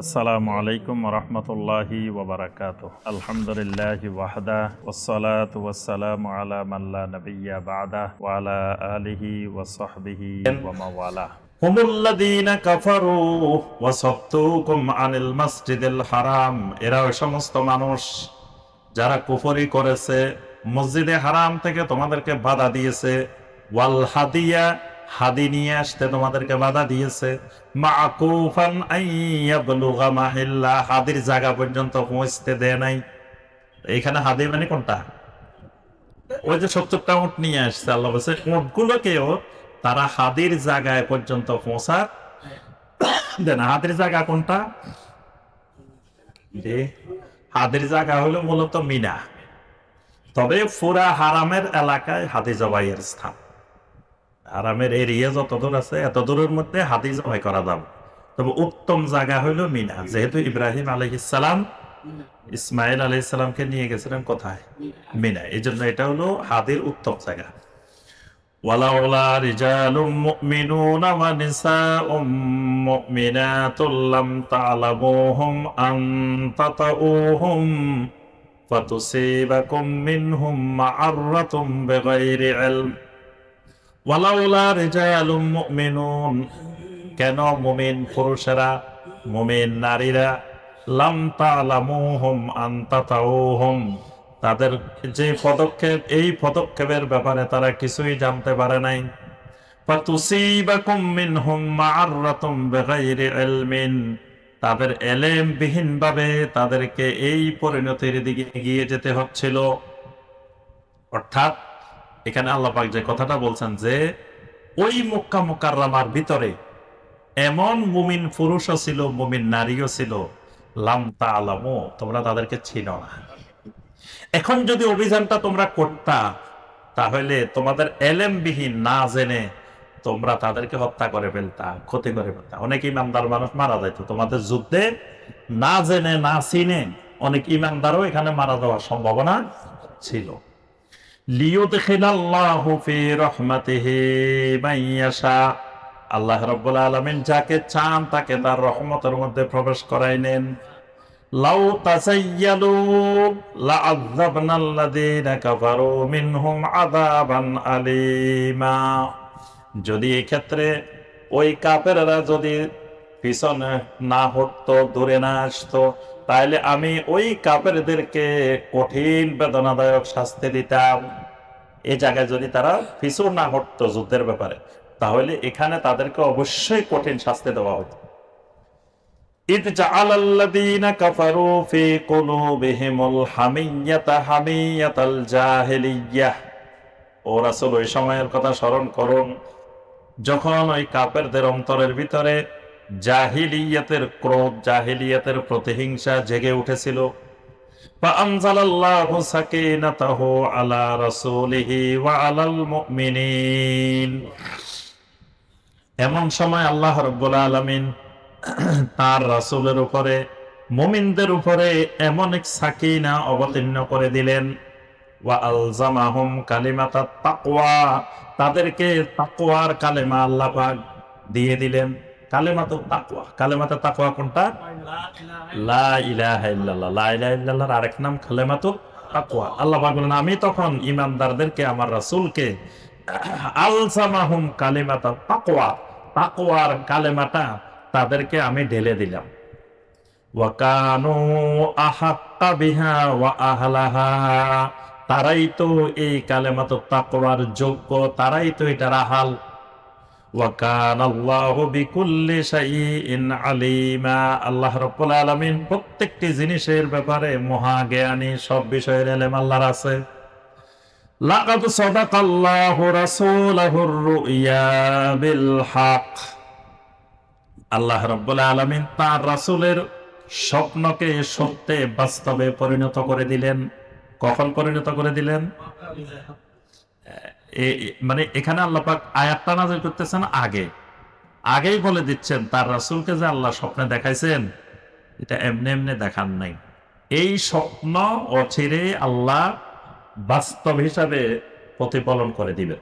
আসসালামু আলাইকুম রহমতুল্লাহি ওয়াবারাকাতুহ। আলহামদুলিল্লাহি ওয়াহদা ওয়াসসালাতু ওয়াসসালামু আলা মান লা নাবিয়্যা বা'দা ওয়া আলা আলিহি ওয়া সাহবিহি ওয়া মাওয়ালা। হুমুল্লাযীনা কাফারু ওয়া সাদ্দুকুম আনিল মাসজিদিল হারাম। এরা ওই সমস্ত মানুষ যারা কুফরি করেছে, মসজিদে হারাম থেকে তোমাদেরকে বাধা দিয়েছে। ওয়াল হাদিয়া, হাদি নিয়ে আসতে তোমাদেরকে বাধা দিয়েছে। মাকুফান আইয়াবলুগা মাহিল্লা, হাদির জায়গা পর্যন্ত পৌঁছতে দেয় নাই। এখানে হাদি মানে কোনটা? ওই যে 70টা উট নিয়ে আসছে, আল্লাহ বলছে উটগুলোকেও তারা হাদির জায়গায় পর্যন্ত পৌঁছা দেন। হাদির জায়গা কোনটা? যে হাদির জায়গা হলো মূলত মিনা, তবে পুরা হারামের এলাকায় হাদি জবাইয়ের স্থান। হারামের এরিয়া যত দূর আছে এত দূরের মধ্যে হাদি জবাই করা যাবে, তবে উত্তম জায়গা হইল মিনা। যেহেতু ইব্রাহিম আলাইহিসসালাম ইসমাইল আলাইহিসসালামকে নিয়ে গেছিলেন কোথায়? মিনা। এই জন্য এটা হলো হাদির উত্তম জায়গা। ওয়ালাউলা রিজালুম মুমিনুনা ওয়া নিসাউম মুমিনাতুল লাম তা'লামুহুম আন তাতাউহুম ফাতুসিবাকুম মিনহুম মা'আরাতুম বিগাইরি ইলম। ওয়ালাউলা রিজালুম মুমিনুন, কেন মুমিন পুরুষেরা, মুমিন নারীরা, লাম তা'লামুহুম আন তাতাউহুম, তাদের যে পদক্ষেপ, এই পদক্ষেপের ব্যাপারে তারা কিছুই জানতে পারে নাই। ফাতুসিবাকুম মিনহুম মা'আরাতুম বিগাইরি ইলমিন, তাদের এলেম বিহীন ভাবে তাদেরকে এই পরিণতির দিকে এগিয়ে যেতে হচ্ছিল। অর্থাৎ এখানে আল্লাহ পাক যে কথাটা বলছেন যে ওই মক্কা মুকাররমার ভিতরে এমন মুমিন পুরুষও ছিল, মুমিন নারীও ছিল, লাম তা'লামু, তোমরা তাদেরকে চিনো না। এখন যদি অভিযানটা তোমরা করতা, তাহলে তোমাদের এলেমবিহীন না জেনে তোমরা তাদেরকে হত্যা করে ফেলতা, ক্ষতি করে ফেলতা। অনেক ইমানদার মানুষ মারা যাইত তোমাদের যুদ্ধে, না জেনে না চিনে অনেক ইমানদারও এখানে মারা যাওয়ার সম্ভাবনা ছিল। লিইউদখিলাল্লাহু ফি রাহমাতিহি মান ইয়াশা, আল্লাহ রাব্বুল আলামিন যাকে চান তাকে তার রহমতের মধ্যে প্রবেশ করাই নেন। লাউ তাসাইয়ালু লাআযাবনাল্লাযীনা কাফারু মিনহুম আযাবান আলীমা, যদি এই ক্ষেত্রে ওই কাফেররা যদি পিছনে না হটতো, দূরে না আসতো, তাহলে আমি ওই কাফেরদেরকে কঠিন বেদনাদায়ক শাস্তি দিতাম। এই জায়গায় যদি তারা পিছু না হটতো যুদ্ধের ব্যাপারে, তাহলে এখানে তাদেরকে অবশ্যই কঠিন শাস্তি দেওয়া হতো। ইদ জাআলাল্লাযীনা কাফারু ফি কুলুবিহিমুল হামিয়্যাতা হামিয়াতাল জাহিলিয়্যাহ। ও রাসূল, ওই সময়ের কথা স্মরণ করুন যখন ওই কাফেরদের অন্তরের ভিতরে জাহিলিয়াতের ক্রোধ, জাহিলিয়াতের প্রতিহিংসা জেগে উঠেছিল। ফাআনজালাল্লাহু সাকিনাতাহু আলা রাসূলিহি ওয়া আলাল মুমিনিন। এমন সময় আল্লাহ রাব্বুল আলামিন তার রাসূলের উপরে, মুমিনদের উপরে এমন এক সাকিনা অবতীর্ণ করে দিলেন। ওয়া আলজামাহুম কালিমাতাত তাকওয়া, তাদেরকে তাকওয়ার কালেমা আল্লাহ পাক দিয়ে দিলেন। কালেমাতুত তাকওয়া, কালেমাতুত তাকওয়া কোনটা? লা ইলাহা ইল্লাল্লাহ। লা ইলাহা ইল্লাল্লাহর আরেক নাম কালেমাতুত তাকওয়া। আল্লাহ পাক বলেন আমি তখন ঈমানদারদেরকে, আমার রাসূলকে আলজামাহুম কালিমাতাত তাকওয়া, তাকওয়ার কালেমাটা তাদেরকে আমি ঢেলে দিলাম। ওয়া কানু আহাক্কা বিহা ওয়া আহলাহা, তারাই তো এই কালেমাতুত তাকওয়ার যোগ্য, তারাই তো এটার আহাল। ওয়া কানাল্লাহু বিকুল্লি শাইইন আলিমা, আল্লাহ রাব্বুল আলামিন প্রত্যেকটি জিনিসের ব্যাপারে মহাজ্ঞানী, সব বিষয়ের ইলম আল্লাহর আছে। লাকাদ সাদাকাল্লাহু রাসূলাহুর রুইয়া বিল হক, আল্লাহ রাব্বুল আলামিন তার রাসূলের স্বপ্নকে সত্যে, বাস্তবে পরিণত করে দিলেন। কখন পরিণত করে দিলেন? মানে এখানে আল্লাহ পাক আয়াতটা নাযিল করতেছেন আগেই বলে দিচ্ছেন তার রাসূলকে যে আল্লাহ স্বপ্নে দেখাইছেন, এটা এমনি এমনি দেখান নাই। এই স্বপ্ন অচিরে আল্লাহ বাস্তব হিসাবে প্রতিফলন করে দিবেন।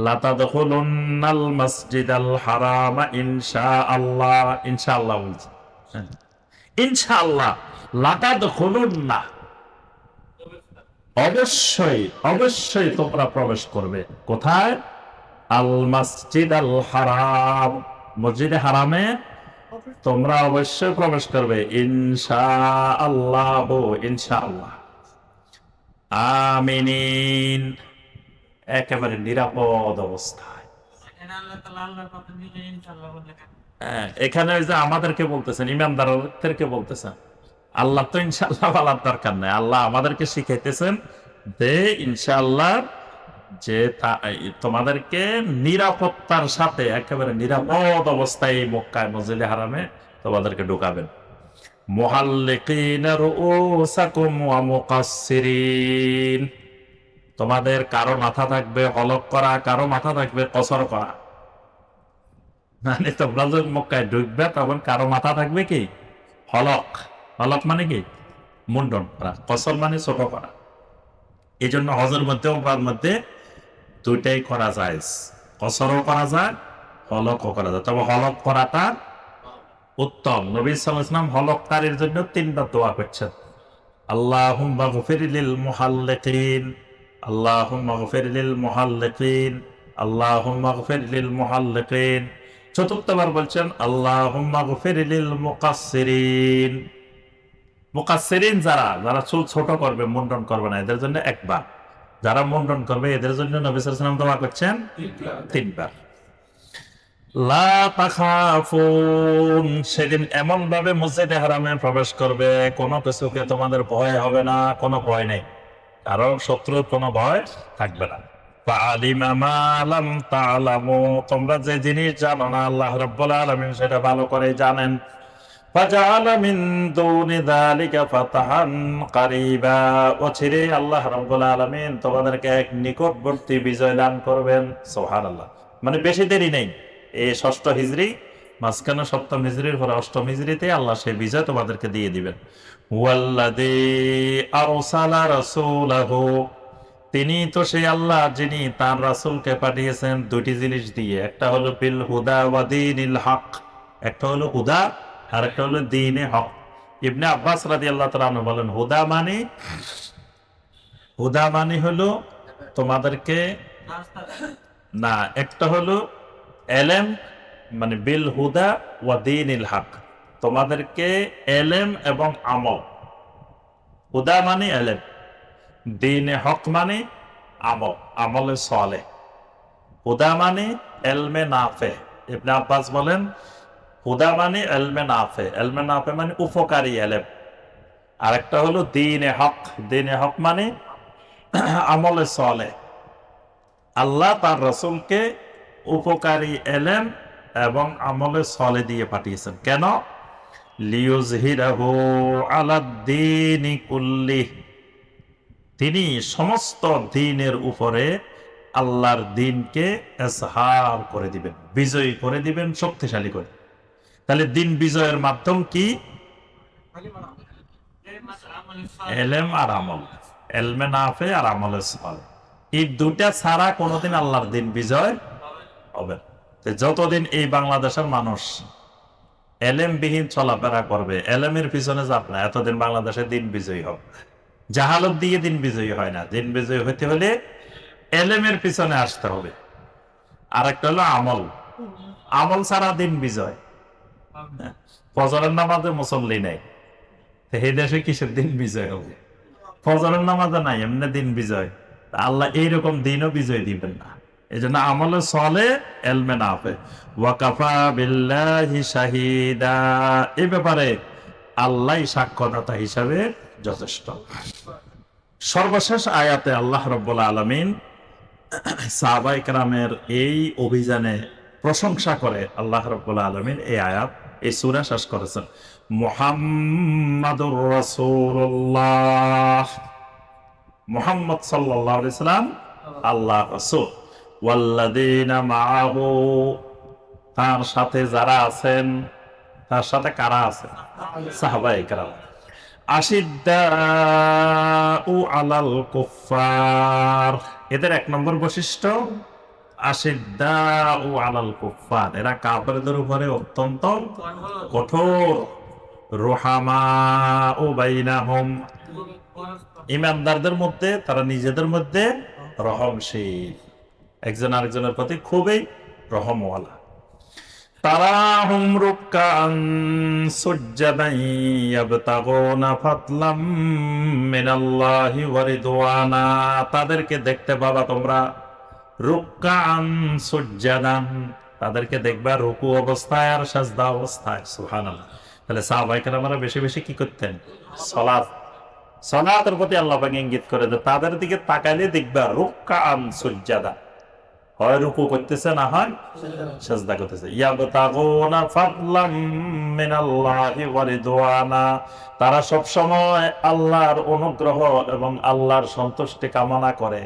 লাতাদখুলুন্নাল মাসজিদাল হারামা ইনশাআল্লাহ, ইনশাআল্লাহ বলছে ইনশাআল্লাহ লাতাদখুলুন্না, অবশ্যই অবশ্যই তোমরা প্রবেশ করবে। কোথায়? আল মসজিদ আল হারাম, মসজিদে হারামে তোমরা অবশ্যই প্রবেশ করবে ইনশাআল্লাহ, ইনশাআল্লাহ। আমিনিন, একেবারে নিরাপদ অবস্থায়। এখানে ওই যে আমাদেরকে বলতেছেন, ইমানদারদেরকে বলতেছেন, আল্লাহ তো ইনশাআল্লাহ বলার দরকার নাই, আল্লাহ আমাদেরকে শিখাইতেছেন যে ইনশাআল্লাহ যে তোমাদেরকে নিরাপত্তার সাথে একেবারে নিরাপদ অবস্থায় এই মক্কায় মসজিদে হারামে তোমাদেরকে ঢুকাবেন। মুহাল্লিকিনা রুউসাকুম ওয়া মুকাসসিরিন, তোমাদের কারো মাথা থাকবে হলক করা, কারো মাথা থাকবে কসর করা। মানে তোমরা যখন মক্কায় ঢুকবে তখন কারো মাথা থাকবে কি হলক, হলক মানে কি মুন্ডন করা, কসর মানে ছোট করা। এই জন্য হজের মধ্যে ওমরার মধ্যে দুইটাই করা যায়, কসরও করা যায়, হলকও করা যায়। তবে হলক করাটা উত্তম। নবী সাল্লাল্লাহু আলাইহি ওয়াসাল্লাম হলককারীর জন্য তিনবার দোয়া করছেন, আল্লাহুম্মা গফির লিল মুহাল্লিকিন, আল্লাহুম্মা গফির লিল মুহাল্লিকিন, আল্লাহুম্মা গফির লিল মুহাল্লিকিন। চতুর্থবার বলছেন আল্লাহুম্মা গফির লিল মুকাসসিরিন। মুকাসসিরিন যারা যারা চুল ছোট করবে, মুন্ডন করবে না, এদের জন্য একবার। যারা মুন্ডন করবে এদের জন্য নবী সাল্লাল্লাহু আলাইহি ওয়াসাল্লাম দোয়া করছেন তিনবার। লা তাখাফুন, সেদিন এমন ভাবে মসজিদে হারামে প্রবেশ করবে কোনো কিছুকে তোমাদের ভয় হবে না, কোনো ভয় নেই, কারণ শত্রুর কোনো ভয় থাকবে না। ফাআলিমা মা লাম তা'লামু, তোমরা যে জিনিস জানো না আল্লাহ রাব্বুল আলামিন সেটা ভালো করে জানেন। ফাজাআলা মিন দুনি যালিকা ফাতাহান কারীবা, অচিরে আল্লাহ রাব্বুল আলামিন তোমাদেরকে এক নিকটবর্তী বিজয় দান করবেন। সুবহানাল্লাহ, মানে বেশি দেরি নেই, এই 6ষ্ঠ হিজরি মাঝখানে 7ম হিজরির পরে 8ম হিজরিতে আল্লাহ সেই বিজয় তোমাদেরকে দিয়ে দিবেন। ওয়াল্লাযী আরসালা রাসূলাহু, তিনি তো সেই আল্লাহ যিনি তার রাসূলকে পাঠিয়েছেন দুটি জিনিস দিয়ে, একটা হলো বিল হুদা ওয়া দীনিল হক, একটা হলো হুদা আর একটা হলো দ্বীনে হক। ইবনে আব্বাস রাদিয়াল্লাহু তাআলা আনহু বলেন হুদা মানে হলো তোমাদেরকে না, একটা হলো এলেম, মানে বিল হুদা ওয়া দীনিল হক, তোমাদেরকে এলেম এবং আমল। হুদা মানে এলেম, দ্বীনে হক মানে আমল, আমলে সালেহ। হুদা মানে এলমে নাফে। ইবনে আব্বাস বলেন হুদা মানে এলমে নাফে, এলমে নাফে মানে উপকারী এলেম। আরেকটা হলো দ্বীনে হক, দ্বীনে হক মানে আমলে সালেহ। আল্লাহ তার রাসূলকে উপকারী এলেম এবং আমলে সালেহ দিয়ে পাঠিয়েছেন। কেন? লিইয়ুযহিরাহু আলাদ-দীনি কুল্লিহি, তিনি সমস্ত দ্বীনের উপরে আল্লাহর দ্বীনকে ইজহার করে দিবেন, বিজয়ী করে দিবেন, শক্তিশালী করে। তাহলে দ্বীন বিজয়ের মাধ্যম কি? এলেম আর আমল, এলমে নাফে আর আমলে সালেহ। এই দুটা ছাড়া কোনোদিন আল্লাহর দ্বীন বিজয় হবে না। যতদিন এই বাংলাদেশের মানুষ এলেমবিহীন চলাফেরা করবে, এলেমের পিছনে যাবে না, এতদিন বাংলাদেশের দ্বীন বিজয়ী হবে। জাহালত দিয়ে দিন বিজয়ী হয় না, দিন বিজয়ী হতে হলে এলেমের পিছনে আসতে হবে। আর একটা হলো আমল, আমল ছাড়া দিন বিজয়। ফজরের নামাজে মুসল্লি নেই, এই দেশে কিসের দিন বিজয় হবে? ফজরের নামাজে নাই, এমনি দিন বিজয়। আল্লাহ এইরকম দিনও বিজয় দিবেন না। এই জন্য আমলে চলে, এলমে নাফে। ওয়া কাফা বিল্লাহি শাহিদা, এই ব্যাপারে আল্লাহ সাক্ষ্যদাতা হিসাবে যথেষ্ট। সর্বশেষ আয়াতে আল্লাহ রাব্বুল আলামিন সাহাবায়ে কেরামের এই অভিযানে প্রশংসা করে আল্লাহ রাব্বুল আলামিন এই আয়াত, এই সূরা শেষ করেছেন। মুহাম্মাদুর রাসূলুল্লাহ, মুহাম্মদ সাল্লাল্লাহু আলাইহি সাল্লাম আল্লাহর রাসূল। ওয়াল্লাযীনা মাআহু, তার সাথে যারা আছেন, তার সাথে কারা আছেন? সাহাবায়ে কেরাম। আশিদ্দাউ আলাল কুফফার, এদের 1 নম্বর বৈশিষ্ট্য আশিদ্দাউ আলাল কুফফার, এরা কাফেরদের উপরে অত্যন্ত কঠোর। রুহামাউ বাইনাহুম, ইমানদারদের মধ্যে তারা নিজেদের মধ্যে রহমশীল, একজন আরেকজনের প্রতি খুবই রহমওয়ালা। তারাহুম রুকআন সুজদান ইয়াবতাগুনা ফাদলাম মিনাল্লাহি ওয়া রিদওয়ানা, তাদেরকে দেখতে পাবা তোমরা রুকআন সুজদান, তাদেরকে দেখবা রুকু অবস্থায় আর সাজদা অবস্থায়। সুবহানাল্লাহ। তাহলে সাহাবায়ে কেরামরা বেশি বেশি কি করতেন? সালাতের প্রতি আল্লাহ পাক ইঙ্গিত করে যে তাদের দিকে তাকাইলে দেখবা রুকআন সুজদা, হয় রুকু করতেছে না হয় সাজদা করতেছে। ইয়াবতাগুনা ফাদলাম মিনাল্লাহি ওয়া রিদওয়ানা, তারা সব সময় আল্লাহর অনুগ্রহ এবং আল্লাহর সন্তুষ্টি কামনা করে।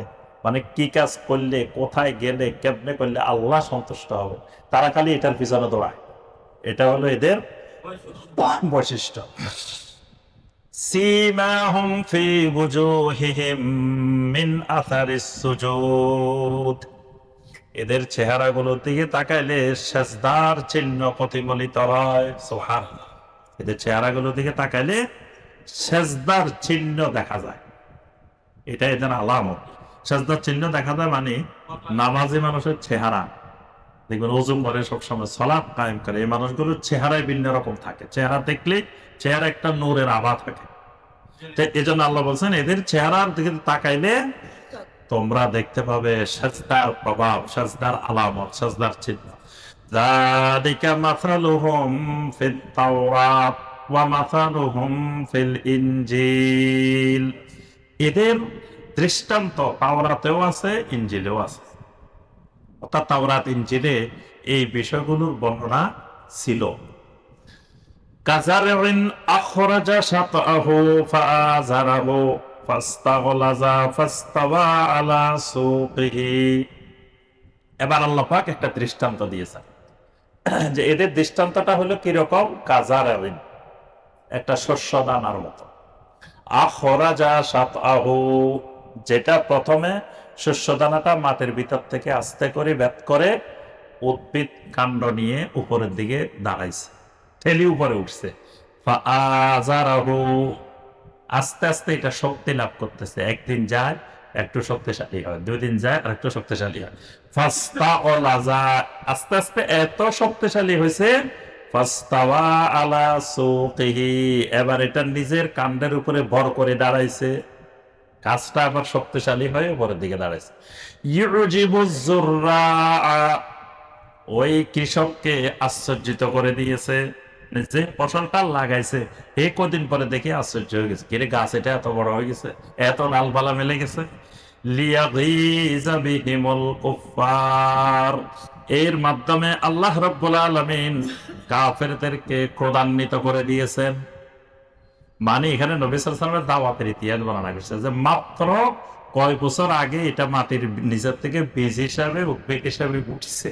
মানে কি কাজ করলে, কোথায় গেলে, কেমনে করলে আল্লাহ সন্তুষ্ট হবে, তারা খালি এটার পিছনে দৌড়ায়। এটা হলো এদের বৈশিষ্ট্য। সীমাহুম ফি বুজুহিহিম মিন আসারিস সুজুদ, এদের চেহারাগুলোর দিকে তাকাইলে সেজদার চিহ্ন প্রতিফলিত হয়। সুবহানাল্লাহ। এদের চেহারাগুলোর দিকে তাকাইলে সেজদার চিহ্ন দেখা যায়, এটা এদের আলামত। সেজদার চিহ্ন দেখা যায় মানে নামাজি মানুষের চেহারা দেখবেন, ওযু করে সবসময় সালাত কায়েম করে, এই মানুষগুলোর চেহারায় ভিন্ন রকম থাকে। চেহারা দেখলে চেহারা একটা নূরের আভা থাকে। এই জন্য আল্লাহ বলছেন এদের চেহারার দিকে তাকাইলে তোমরা দেখতে পাবে সাজদার প্রভাব, সাজদার আলামত, সাজদার চিহ্ন। যালিকা মাসালুহুম ফিত তাওরাত ওয়া মাসালুহুম ফিল ইনজিল, এদের দৃষ্টান্ত তাওরাতেও আছে, ইনজিলেও আছে। অর্থাৎ তাওরাত ইনজিলে এই বিষয়গুলোর বর্ণনা ছিল। কাযারিন আখরাজা শাতআহু ফাআযারাহু ফাস্তাগলাযা ফাস্তাওয়া আলা সুকিহি। এবার আল্লাহ পাক একটা দৃষ্টান্ত দিয়েছেন যে এদের দৃষ্টান্তটা হলো কিরকম? কাযারিন, একটা শস্য দানার মতো। আখরাজা শাতআহু, যেটা প্রথমে শস্য দানাটা মাটির ভিতর থেকে আস্তে করে বের করে উদ্ভিদ কাণ্ড নিয়ে উপরের দিকে দাঁড়াইছে, ঠেলি উপরে উঠছে। ফাআযারাহু, আস্তে আস্তে এটা শক্তি লাভ করতেছে, একদিন যায় একটু শক্তিশালী হয়, 2 দিন যায় আর একটু শক্তিশালী হয়। ফাস্তাগলাযা, আস্তে আস্তে এত শক্তিশালী হয়েছে, ফাস্তাওয়া আলা সুকিহি, এবার এটা নিজের কাণ্ডের উপরে ভর করে দাঁড়াইছে, গাছটা আবার শক্তিশালী হয়ে উপরের দিকে দাঁড়াইছে। ইউজিবুজ যুররা, ওই কৃষককে আশ্চর্যিত করে দিয়েছে, যে ফসলটা লাগাইছে এই কদিন পরে দেখে আশ্চর্য হয়ে গেছে, কিরে গাছ এটা এত বড় হয়ে গেছে, এত ডালপালা মেলে গেছে। লিয়াগীযা বিহিমুল কুফফার, এর মাধ্যমে আল্লাহ রাব্বুল আলামিন কাফেরদেরকে ক্রোধান্বিত করে দিয়েছেন। মানে এখানে নবী সাল্লাল্লাহু আলাইহি ওয়াসাল্লামের দাওয়াতের ইতিহাস বর্ণনা করছে যে মাত্র কয় বছর আগে এটা মাটির নিচের থেকে বীজ হিসাবে, উদ্ভিদ হিসাবে উঠছে,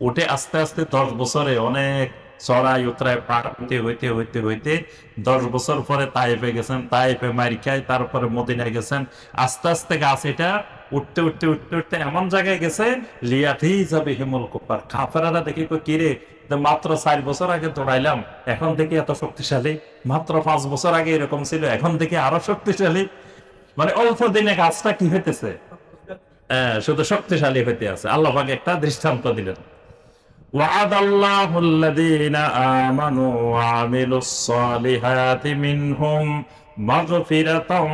উঠে আস্তে আস্তে 10 বছরে অনেক চড়াই উতরায় পার হইতে হইতে হইতে হইতে 10 বছর পরে তাইফে গেছেন, তাইফে মারি খায়, তারপরে মদিনায় গেছেন, আস্তে আস্তে গাছ এটা উঠতে উঠতে উঠতে উঠতে এমন জায়গায় গেছে লিয়াগীযা বিহিমুল কুফফার, কাফেররা দেখি কিরে মাত্র 4 বছর আগে দৌড়াইলাম, এখন থেকে এত শক্তিশালী, মাত্র 5 বছর আগে এরকম ছিল, এখন থেকে আরো শক্তিশালী। মানে অল্প দিনে গাছটা কি হইতেছে? শুধু শক্তিশালী হইতে আছে। আল্লাহ পাক একটা দৃষ্টান্ত দিলেন। ওয়া'দাল্লাহুল লাযীনা আমানু ওয়া আমিলুস সালিহাতি মিনহুম মাগফিরাতাও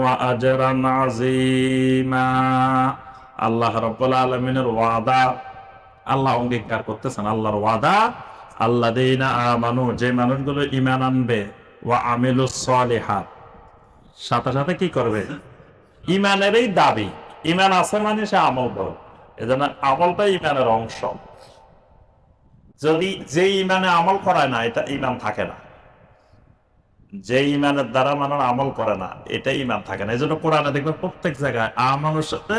ওয়া আজরান আযীমা। আল্লাহ রাব্বুল আলামিনের ওয়াদা, আল্লাহ অঙ্গীকার করতেছেন, আল্লাহর ওয়াদা, আল্লাযীনা আমানু, যে মানুষগুলো ঈমান আনবে, ওয়া আমিলুস সালিহাত, সাথে সাথে কি করবে? ঈমানেরই দাবি, ঈমান আছে মানে সে আমল করবে, এজন্য আমলটাই ঈমানের অংশ। যদি যে ঈমানে আমল করায় না, এটা ঈমান থাকে না। যে ঈমানের দ্বারা মানুষ আমল করে না, এটা ঈমান থাকে না। এজন্য কোরআনে দেখবেন প্রত্যেক জায়গায় আমানুর সাথে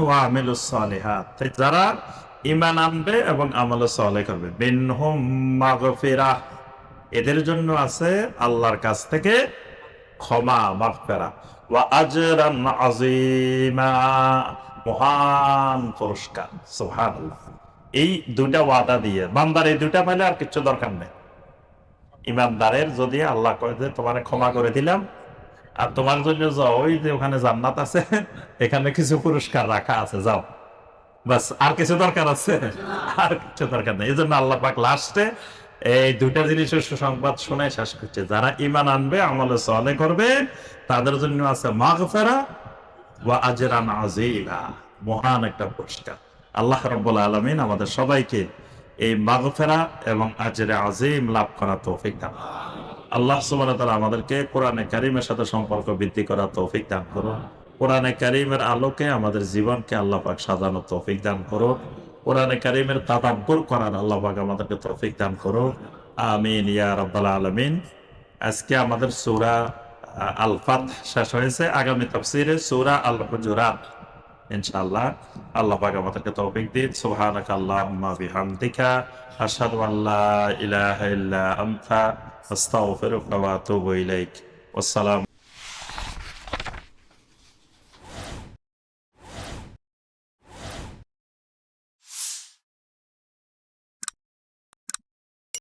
ওয়া আমিলুস সালিহাত, যারা ঈমান আনবে এবং আমল সালেহ করবে, মিনহুম মাগফিরাহ, এদের জন্য আছে আল্লাহর কাছ থেকে ক্ষমা, মাগফিরাহ, ওয়া আজরান আযীমা, মহান পুরস্কার। সুবহানাল্লাহ। এই দুইটা ওয়াদা দিয়ে বান্দার এই দুইটা পাইলে আর কিছু দরকার নেই। ইমানদারের যদি আল্লাহ কয় যে তোমার ক্ষমা করে দিলাম, আর তোমার জন্য যাও, ওই যে ওখানে জান্নাত আছে, এখানে কিছু পুরস্কার রাখা আছে, যাও, বাস। আর কিছু দরকার আছে? আর কিছু দরকার নেই। এই জন্য আল্লাহ পাক লাস্টে এই দুইটা জিনিসের সুসংবাদ শুনে শেষ করছে, যারা ঈমান আনবে, আমলে সালেহ করবে, তাদের জন্য আছে মাগফিরা ওয়া আজরান আযীমা, মহান একটা পুরস্কার। আল্লাহ রাব্বুল আলামিন আমাদের সবাইকে এই মাগফিরা এবং আজরে আযীম লাভ করার তৌফিক দান। আল্লাহ সুবহানাহু ওয়া তাআলা আমাদেরকে কোরআনে কারীমের সাথে সম্পর্ক বৃদ্ধি করার তৌফিক দান করুন। কোরআনে কারীমের আলোকে আমাদের জীবনকে আল্লাহ পাক সাজানোর তৌফিক দান করুন। কোরআনে কারীমের তাদাব্বুর করার আল্লাহ পাক আমাদেরকে তৌফিক দান করুন। আমিন ইয়া রাব্বাল আলামিন। আজকে আমাদের সূরা আল ফাত শেষ হয়েছে। আগামী তাফসীরে সূরা আল হুজুরাত ইনশাআল্লাহ। আল্লাহ পাক আমাদেরকে তৌফিক দিন। সুবহানাকা আল্লাহুম্মা বিহামদিকা আশহাদু আল্লা ইলাহা ইল্লা আনতা আস্তাগফিরুকা ওয়া আতুবু ইলাইক। আসসালামু